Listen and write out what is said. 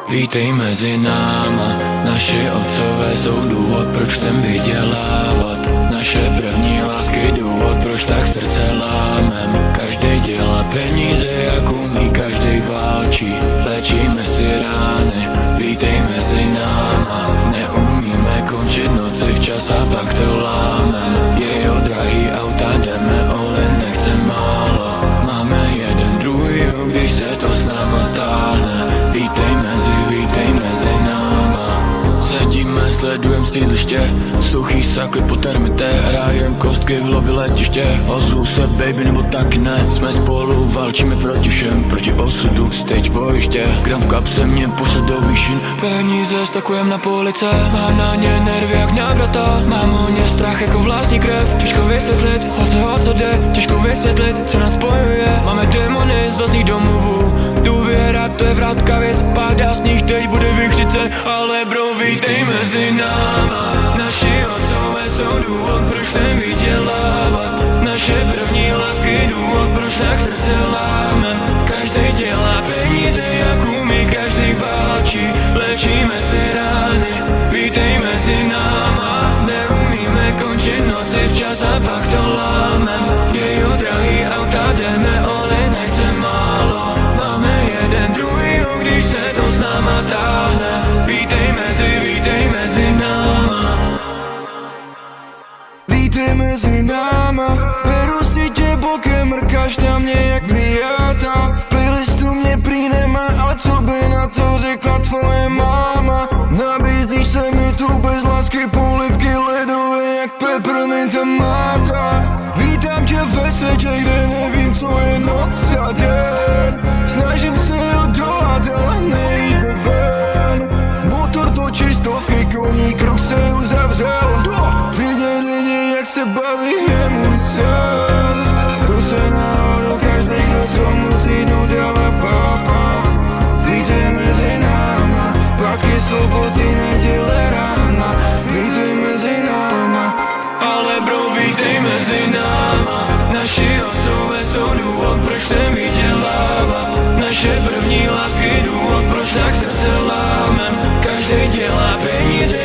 Vítej mezi náma, naši otcové jsou důvod, proč chcem vydělávat. Naše první lásky důvod, proč tak srdce lámem. Každej dělá peníze, jak umí, každej válčí. Léčíme si rány, vítej mezi náma. Neumíme končit noci včas a pak to lámem. Jejo drahý auta jdeme, ale nechce málo. Máme jeden druhýho, když se to s náma táhne. Vítej mezi náma. Sedíme, sledujem sídliště, suchý sakly po termite. Hrajem kostky v lobby letiště. Ozvu se baby, nebo taky ne. Jsme spolu, válčíme proti všem, proti osudu, stage bojiště. Gram v kapse mě pošle do výšin. Peníze stakujem na police, mám na ně nervy jak na brata. Mám o ně strach jako vlastní krev. Těžko vysvětlit, o co jde. Těžko vysvětlit, co nás spojuje. Máme démony z vlastních domovů. Důvěra, to je vratka věc. Padá z nich, teď bude vykřice. Ale bro, vítej mezi náma. Naši otcové jsou důvod, proč chcem vydělávat. Naše první lásky důvod, proč tak srdce láme. Každej dělá peníze, jak umí, každej válčí. Léčíme si rány, vítej mezi náma. Neumíme končit noci včas a pak to lámem. Jejo drahý auta jdeme, ale nechce málo. Máme jeden druhýho, když se to s náma táhne. Vítej mezi náma. Vítej mezi náma. Beru si tě bokem, mrkáš na mě jak Miata. V playlistu mě prý nemá, ale co by na to řekla tvoje máma? Nabízíš se mi tu bez lásky, polivky ledové jak pepperminta máta. Vítám tě ve světě, kde nevím, co je noc a den. Snažím se odolat, ale nejde ven. Motor točí stovky koní, kruh se uzavřel. Vidět lidi, jak se baví, je můj sen. Hru se nahoru, každý, kdo tomu týdnu dává papa. Vítej mezi náma, pátky, soboty, neděle, rána. Vítej mezi náma. Ale bro, vítej mezi náma. Naši otcové jsou důvod, proč chcem vydělávat. Naše první lásky důvod, proč tak srdce lámem. Každej dělá peníze,